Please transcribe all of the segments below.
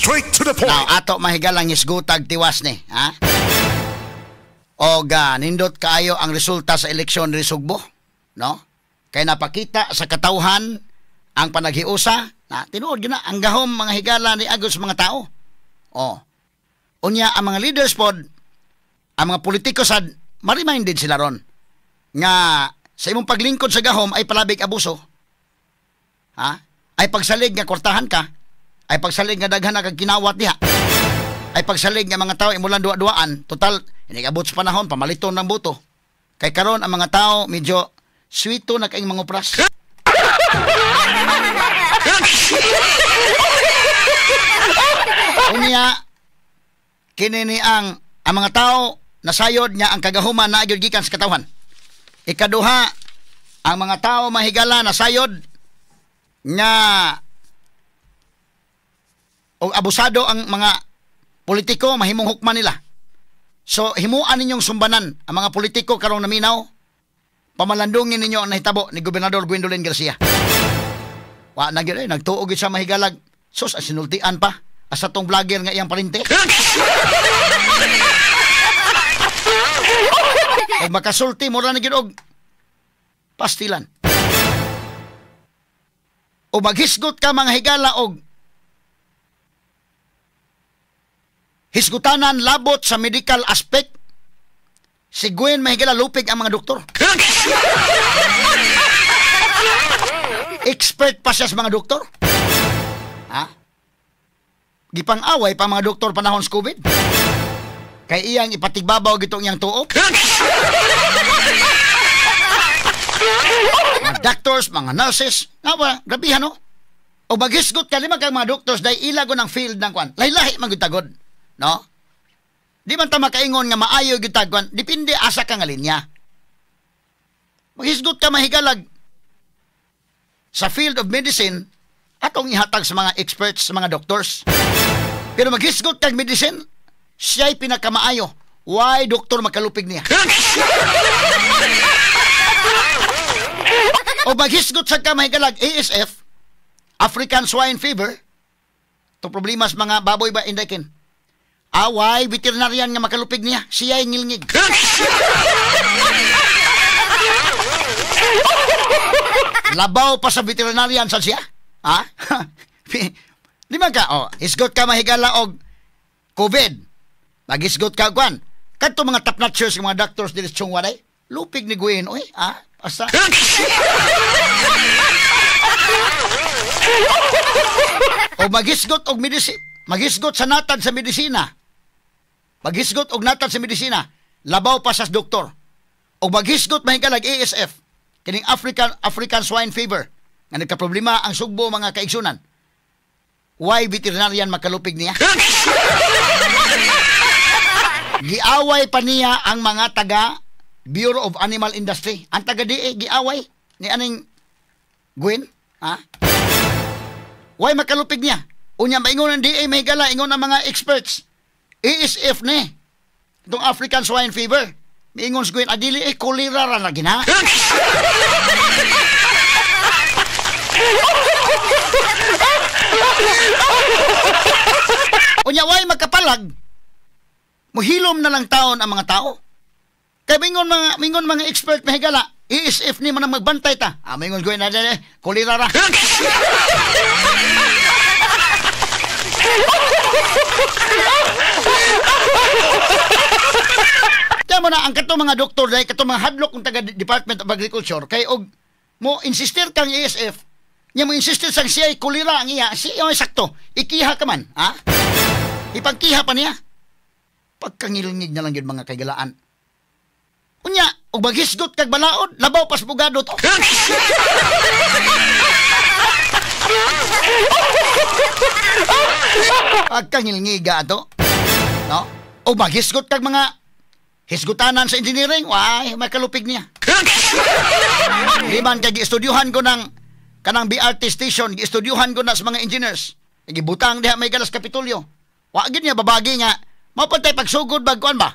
Straight to the point. Now, ato mahigalang isgutag tiwas ni, ha? O nindot kaayo ang resulta sa eleksyon ni Sugbo, no? Kay napakita sa katawhan ang panaghiusa, na tinuod yun na, ang gahom mga higala ni Agos mga tao. O, unya ang mga leaders pod, ang mga politiko sad, ma-reminded sila ron, nga sa imong paglingkod sa gahom ay palabig abuso. Ha? Ay pagsalig nga kortahan ka, ay pagsalig nga daghan na kag kinawat diha, ay pagsalig nga mga tao imulan duwa-duaan, total, inigabot sa panahon, pamaliton ng buto. Kay karon ang mga tao medyo sweeto na kaing mga upras. Unya, kinini ang mga tao nasayod niya ang kagahuman na agyod gikan sa katawhan. Ikaduha, ang mga tao mahigala nasayod nga o abusado ang mga politiko, mahimong hukman nila. So himuan ninyong sumbanan ang mga politiko karong naminaw, pamalandungin ninyo ang nahitabo ni Gobernador Gwendolyn Garcia. Wa na gyud nagtuog sa mahigalag. Sus, sinultian pa asa tong vlogger nga iyang parente. Ay makasulti mo ra na gyud og pastilan. O maghisgot ka mga higala og hisgutanan labot sa medical aspect. Si Gwen mahigala lupig ang mga doktor. Expert pa siya sa mga doktor. Ha? Gipang-away pa mga doktor panahon sa COVID. Kay iyang ipatigbabaw gitong iyang tuok. Mga doctors, mga nurses, grabihan no? O maghisgot ka lima kang mga doctors dahil ilago ng field ng kwan. Lahi-lahi magutagod. No? Di man ta makaingon nga maayo gitagwan, dipindi asa ka nga linya. Maghisgot ka mahigalag sa field of medicine atong ihatag sa mga experts, sa mga doctors. Pero maghisgot kag medicine, siya'y pinakamaayo. Why doktor makalupig niya? O maghisgot sa ka mahigalag ASF, African Swine Fever, to problema sa mga baboy ba indakin. Away, veterinarian nga makalupig niya. Siya'y ngilngig. Labaw pa sa veterinarian sa siya? Ha? Di ba ka? Oh, hisgot ka mahigala og COVID. Maghisgot ka kwan. Kadto mga top notchers mga doctors dili sa Chungwaday. Lupig ni Gwen, oy. Ha? Asa? O maghisgot og medicine. Maghisgot sa natad sa medisina. Maghisgot og natad sa medisina. Labaw pa sa doktor. O maghisgot mahigalag ASF. Kining African Swine Fever. Nga nagkaproblema ang Sugbo mga kaigsunan. Why veterinarian makalupig niya? Giaway pa niya ang mga taga Bureau of Animal Industry. Ang taga DA giaway ni aning Gwen, ha? Why makalupig niya? Unya maingon ng DA may gala, ingon ng mga experts. ASF ni. Itong African Swine Fever. Maingon si Gwen, adili kolera ra na gina. Unya why magkapalag? Muhilom na lang taon ang mga tao. Kaya mingon mga expert mahigala, ASF ni man magbantay ta. Mingon Gwen na kolera ra. Tama na ang kato mga doktor dahil kato mga hadlok ng taga Department of Agriculture kay og mo insistir kang ASF niya mo insistir sang siya kulira ang iya siya ay sakto ikiha ka man ha ipagkiha pa niya pagkangilngig na lang yun mga kagalaan unya og maghisgot kag balaod labaw pas bugado to pagkangilngiga ato no o maghisgot kag mga hisgutanan sa engineering, why, may kalupig niya. Di man, kaya gi-estudyuhan ko ng kanang BRT station, gi-estudyuhan ko na sa mga engineers. Nagibutang diha may galas Kapitolyo. Wagin niya, babagi nga, mapantay pagsugod bagkuan ba?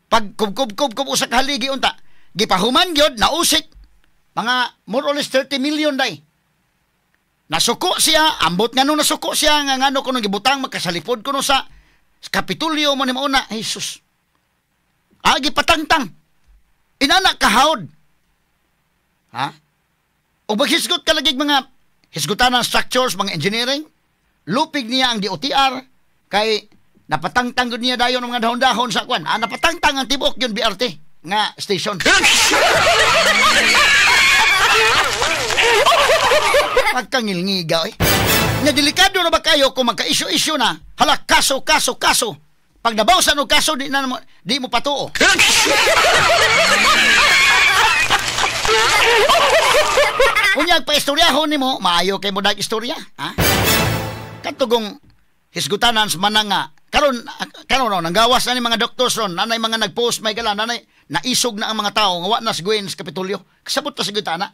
Pag kub usak haligi unta. Gipahuman gyud nausik. Mga more or less 30 million day. Nasuko siya, ambot nga nung nasuko siya, nga ngano ko nung gibutang, magkasalipod ko nung sa Kapitulyo mo ni mauna, Jesus. Agi patangtang. Inanak kahawd. Ha? O maghisgot ka lagi mga hisgutan ng structures, mga engineering, lupig niya ang DOTR, kay napatangtang niya dayon ng mga dahon-dahon sa kwan. Napatangtang ang tibok yun BRT nga station. Pagkangilngigaw eh. Nga delikado na ba kayo kung magka-issue-issue na? Hala, kaso. Pag nabawsan o kaso, di mo patuo. Kunyag pa istoryahon ni mo, maayo kay mo istorya. Ha? Katugong hisgutanan sa mananga. Karon nanggawas na ni mga doktors ron, nanay mga nag-post, may gala, nanay, naisog na ang mga tao, ngawa na si Gwen sa Kapitulyo. Kasabot na si Gutana.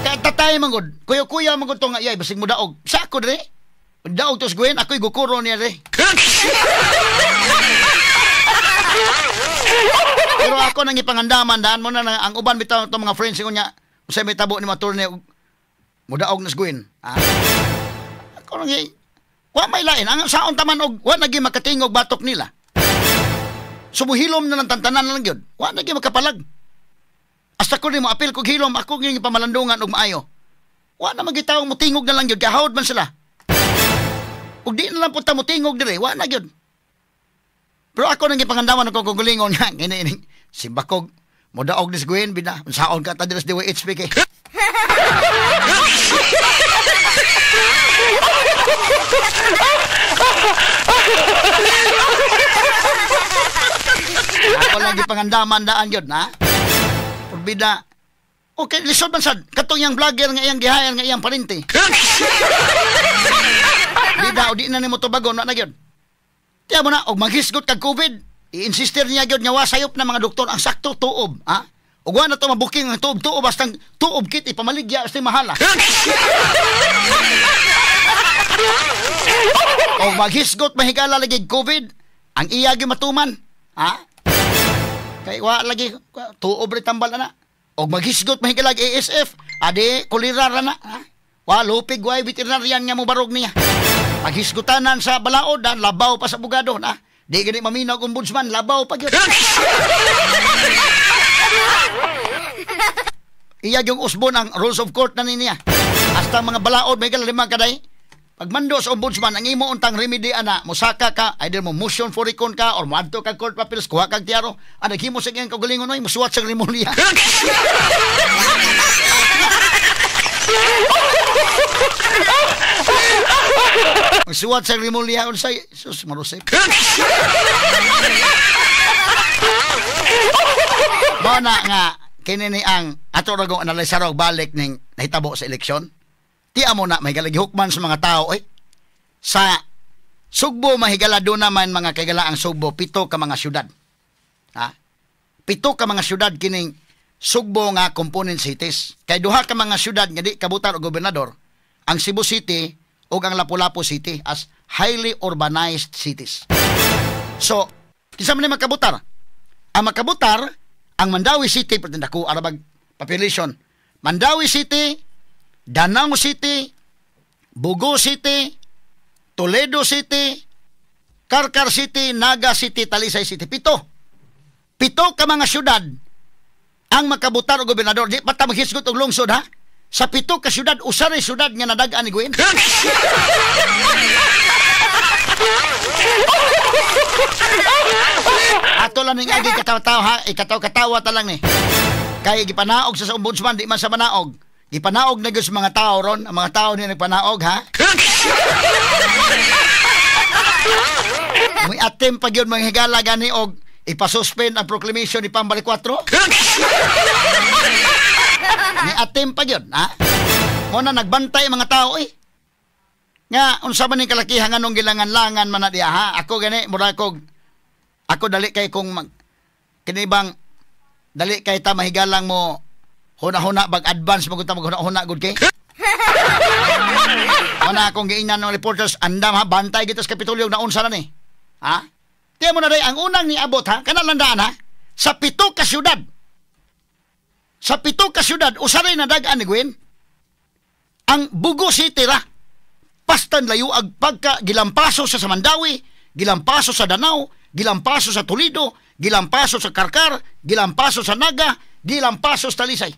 Kaya tatay manggod, kuya manggod to nga, basig mo daog. Sa ako dre, daog to si Gwen, ako'y gukuro niya dre. Pero ako nang ipangandaman, daan mo na ang uban bitaw itong mga friends ko niya, usay may tabo ni mga turne, mudaog na si Gwen. Ako nang wa may lain, ang saon taman og wa nagi makatingog batok nila. Sumuhilom na ng tantanan na lang yun. Wa nagi makapalag. Hasta ko rin mo apil kog hilom, ako yung pamalandungan og maayo. Wa na magitawang mo tingog na lang yun, kahawad man sila. Ug di na lang punta mo tingog dire, wa na yun. Pero ako nang ipangandaman ako kung gulingon nga, ini simbakog, mudaog dis Gwen, bina, saon ka tadilas di HP kay. Ako lagi pangandaman daan yun, ha? Purbida. Okay, lisod man sad. Katong yang vlogger nga iyang gihayan nga iyang parinti. Bida, o di na ni mo to bagon, na yun. Tiya mo na, o maghisgot kag COVID, i-insister niya yun nga wasayop na mga doktor ang sakto tuob, ha? O gwa na to mabuking ang tuob, basta tuob kit, ipamaligya, basta mahala. O maghisgot mahigala lagi COVID, ang iya matuman, ha? Kay wa lagi tuob ri tambal na. Og maghisgot mahigala ASF, ade kolera ra na, ha? Wa lupig way veterinarian nga mo barog niya. Maghisgutanan sa balaod, dan labaw pa sa bugado, na. Di gani maminaw ombudsman, labaw pa gyud. Iya yung usbon ang rules of court na niya. Hasta mga balaod may limang kaday. Pagmando sa ombudsman, ang imo untang remedy ana, musaka ka, either mo motion for recon ka, or moadto ka court papers, kuha kag tiaro, naghimo sa iyang kagalingon, ay, musuwat sa rimulya. Musuwat sa rimulya, unsay, sus, marusip. Mana nga, kinini ang ato ragong analisarog balik ning nahitabo sa eleksyon. Tiya mo na, may galagihukman sa mga tao, sa Sugbo, mahigala doon naman mga kagala ang Sugbo, 7 ka mga syudad. Ha? 7 ka mga syudad kining Sugbo nga component cities. Kay duha ka mga syudad nga di kabutar o gobernador, ang Cebu City o ang Lapu-Lapu City as highly urbanized cities. So, kinsa man ni makabutar? Ang makabutar, ang Mandawi City, pretenda ko, arabag population, Mandawi City, Danang City, Bugo City, Toledo City, Karkar City, Naga City, Talisay City. 7 ka mga syudad ang makabutar o gobernador. Di pa maghisgot og lungsod, ha? Sa 7 ka syudad, usari syudad nga nadagaan ni Gwen. Ato lang ning agi katawa-tawa, ha? Ikataw-katawa ta lang ni. Kay gipanaog sa ombudsman, di man sa manaog. Gipanaog na gyud sa mga tao ron, ang mga tao niya nagpanaog, ha? May attempt pag yun mga higala gani og ipasuspend ang proclamation ni Pambalik 4. May attempt pag yun, ha? Muna nagbantay mga tao, nga, unsa man ning kalakihan nganong gilangan-langan man na diya, ha? Ako gani, mura kog, ako dali kay kung kinibang, dali kay ta mahigalang mo, huna-huna bag advance magunta maghuna-huna gud kay. Wala akong giingnan ng reporters, andam ha, bantay kita sa Kapitulyo na unsa na ni. Ha? Tiyan mo na day, ang unang niabot, ha, kanalandaan, ha, sa 7 ka syudad. Sa 7 ka syudad, usaray na dagaan ni Gwen. ang Bugo City ra. Pastan layo ag pagka gilampaso sa Mandawi, gilampaso sa Danao, gilampaso sa Toledo, gilampaso sa Karkar, gilampaso sa Naga, gilampaso sa Talisay.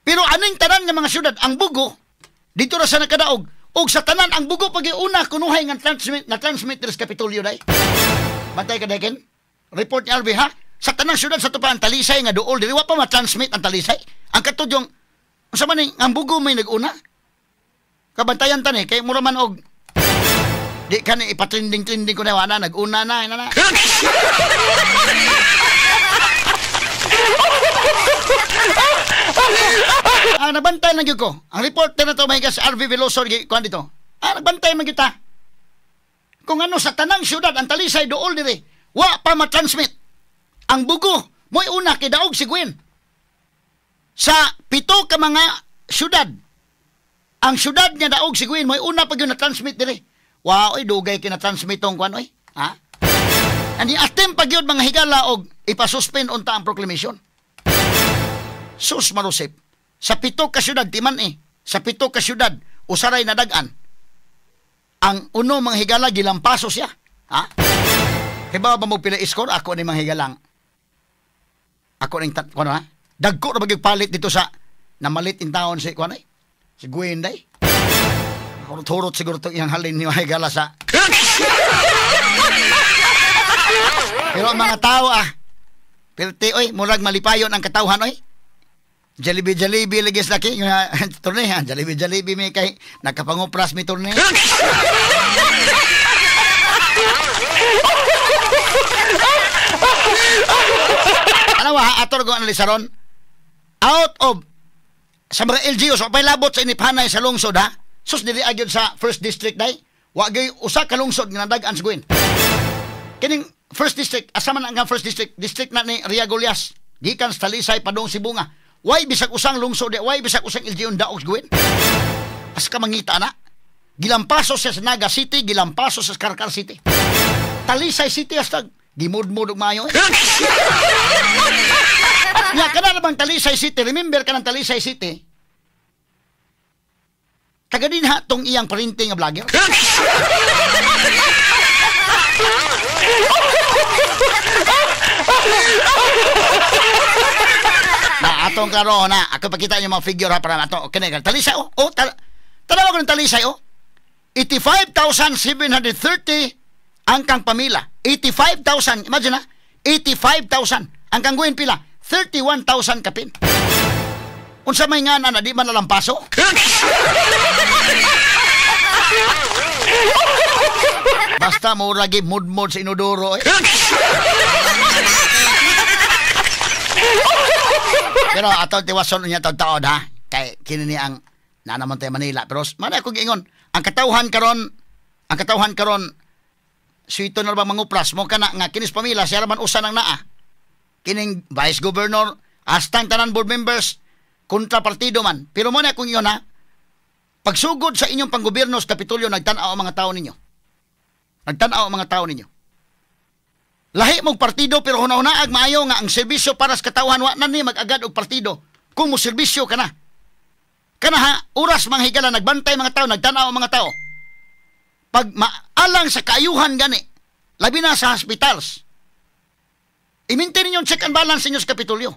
Pero aning tanan nga mga syudad, ang Bugo dito ra sa nakadaog, og sa tanan ang Bugo pag-iuna kunuhay nga transmit sa Kapitolyo day. Bantay ka daken. Report ni Albi ha. Sa tanang syudad sa tupa ang Talisay nga duol dili wa pa ma-transmit ang Talisay. Ang katudyong unsa man ang Bugo may nag-una. Kabantayan tani kay mura man og di ka ni ipatrending-trending ko na wala nag-una na ina na. Nagbantay lang yun ko. Ang reporter na to may kas RV Veloso kuan dito. Nagbantay man kita. Kung ano sa tanang syudad ang Talisay duol dire, wa pa ma-transmit. Ang Bugo mo'y una kay daog si Gwen. Sa 7 ka mga syudad, ang syudad nga daog si Gwen mo'y una pag yun na-transmit dire. Wow, oy dugay kina-transmit tong kuan oy. Ha? Ani atem pag yun mga higala og ipasuspend unta ang proclamation. Sus marusip. Sa 7 ka syudad timan sa 7 ka syudad usaray na dagan. Ang uno mga higala gilampaso siya. Ha? Kaya ba mo pila score? Ako ni mga higalang. Ako ning kuno ha. Dagko ra palit dito sa namalit in taon si kuno si Gwen day. Turot siguro to iyang halin ni higala sa. Pero ang mga tao pirti oy murag malipayon ang katawhan oy. Jalebi ligis laki yung turne ha. Jalebi may kay nakapangupras mi turne. Ano ha, ator ko analisaron? Out of sa mga LGU, so pa'y labot sa iniphanay sa lungsod ha? Sus, dili agyon sa first district day? Wagay usa ka lungsod nga nadagan sa Gwen. Kining first district, asaman ang first district, district na ni Ria Golias. Gikan sa Talisay, Padong, Sibunga. Why bisag usang lungsod, why bisag usang LGU daog sa Gwen? As ka mangita na. Gilampaso sa Naga City, gilampaso sa Karkar City. Talisay City, hastag. Gimud-mud mayo. Nya kana na bang Talisay City? Remember ka ng Talisay City? Taga din ha tong iyang printing nga vlogger. Na atong klaro na ako pakita niyo mga figure ha para ato. Okay na Talisay tanawa ko ng Talisay 85,730 ang kang pamila. 85,000. Imagine ha? 85,000. Ang kang Gwen pila? 31,000 kapin. Unsa may nga na di man nalampaso? Basta mo lagi mud-mud sa inodoro. Pero ato tiwason niya taon ha. Kay kinini ang nanaman tayo Manila. Pero mana akong ingon. Ang katawhan karon suito na bang mangupras mo kana nga kinis pamila siya raman usa nang naa. Kining vice governor, astang tanan board members, kontra partido man. Pero mo na kung iyon ha, pagsugod sa inyong panggobyerno sa Kapitolyo, nagtanaw ang mga tao ninyo. Lahi mong partido pero hunahunaag maayo nga ang serbisyo para sa katawhan wa na ni mag-agad og partido. Kung mo serbisyo ka na. Kana ha, oras mga higala nagbantay mga tao, nagtanaw ang mga tao. Pag maalang sa kaayuhan gani, labi na sa hospitals, i-maintain ninyo check and balance ninyo sa Kapitolyo.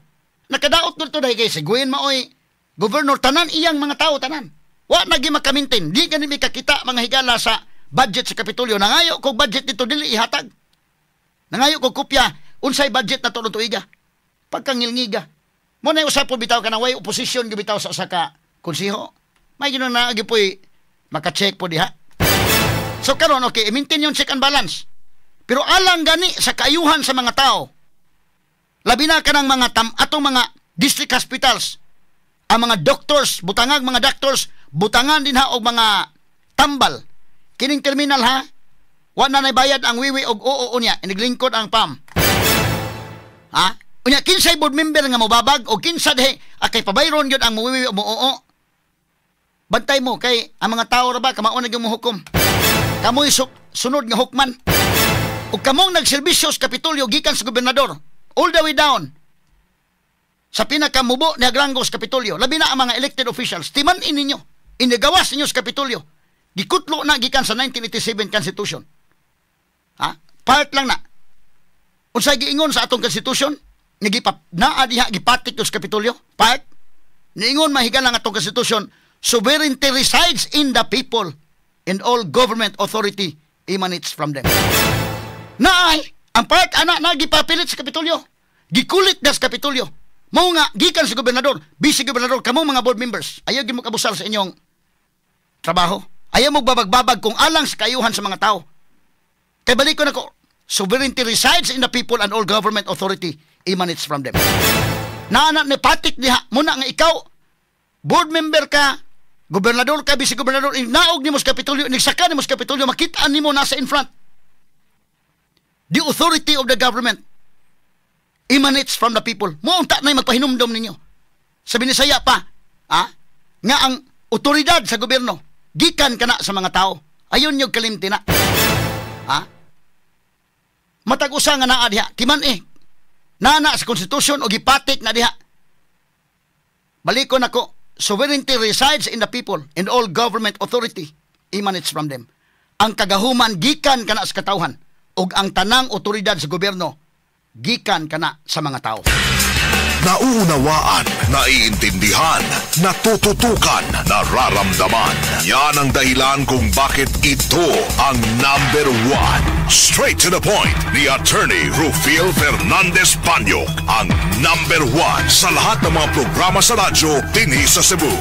Nakadaot nito dahil kay si Gwen Maoy, Governor, tanan iyang mga tao, tanan. Wa nagi makamintin, di gani may kakita mga higala sa budget sa Kapitolyo. Nangayo kog budget dito dili ihatag. Nangayo kog kopya, unsay budget na to tuiga. Pagkangilngiga. Mo na usapon bitaw ka na way opposition gibitaw sa usa ka konsiho. May ginon na agi poy maka-check po diha. So karon okay, i-maintain yung check and balance. Pero alang gani sa kaayuhan sa mga tao, labi na ka ng mga atong mga district hospitals, ang mga doctors, butangag mga doctors, butangan din ha og mga tambal. Kining terminal ha, wa na bayad ang wiwi og oo niya, iniglingkod ang PAM. Ha? Unya kinsay board member nga mobabag o kinsa dihe kay pabayron gyud ang wiwi og oo. Bantay mo kay ang mga tao ra ba kamao na gyud mohukom. Kamoy sunod nga hukman. Ug kamong nagserbisyo sa Kapitolyo gikan sa gobernador all the way down. sa pinakamubo ni Agrangos Kapitolyo, labi na ang mga elected officials, timanin ninyo, inigawas ninyo sa Kapitolyo, gikutlo na gikan sa 1987 Constitution. Ha? Part lang na. Unsay giingon sa atong Constitution, naa diha gipatik sa Kapitolyo, part, niingon mahiga lang atong Constitution, sovereignty resides in the people and all government authority emanates from them. Naay, ang part ana na gipapilit sa Kapitolyo, gikulit na sa Kapitolyo. Mao nga gikan sa gobernador, vice gobernador, kamo mga board members, ayaw gyud mo kabusar sa inyong trabaho. Ayaw mo babag-babag kung alang sa kayuhan sa mga tao. Kay balik ko na ko, sovereignty resides in the people and all government authority emanates from them. Naanak ni patik diha, muna nga ikaw, board member ka, gobernador ka, vice gobernador, naog ni mo sa Kapitolyo, nagsaka ni mo sa Kapitolyo, makitaan ni mo nasa in front. The authority of the government emanates from the people. Muunta na magpahinumdom ninyo. Sa Binisaya pa, nga ang otoridad sa gobyerno, gikan ka na sa mga tao. Ayun yung kalimti na. Matag-usa nga naa diha. Timan nana sa konstitusyon o gipatik na diha. Balikon ako, sovereignty resides in the people and all government authority emanates from them. Ang kagahuman gikan ka na sa katawhan ug ang tanang otoridad sa gobyerno gikan kana sa mga tao. Nauunawaan, naiintindihan, natututukan, nararamdaman. Yan ang dahilan kung bakit ito ang number one. Straight to the point, ni Attorney Rufil Fernandez Panyok, ang number one sa lahat ng mga programa sa radyo dinhi sa Cebu.